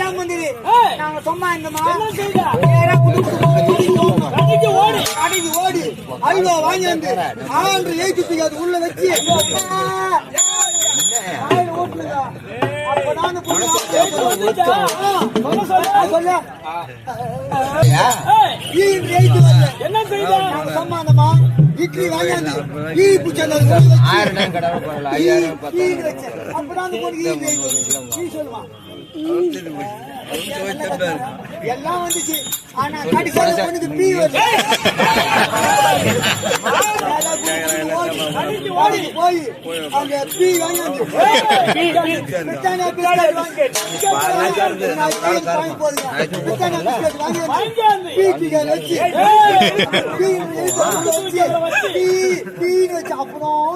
எல்லாம் வந்துரு நாங்க சும்மா இருந்தோமா கடைக்கு ஓடி அல்வா வாங்கி வந்து ஆண்டு ஏற்றி அது உள்ள வச்சு என்ன செய்த சம்மானமா இட்லி வாங்கியாந்து ஈ புச்சல அப்பதான் சொல்லுவான் எல்லாம் வந்துச்சு ஆனா கடிசால பொண்ணுக்கு பீ வருது ஓடி போய் அந்த பீ வாங்கியாந்து அப்புறம்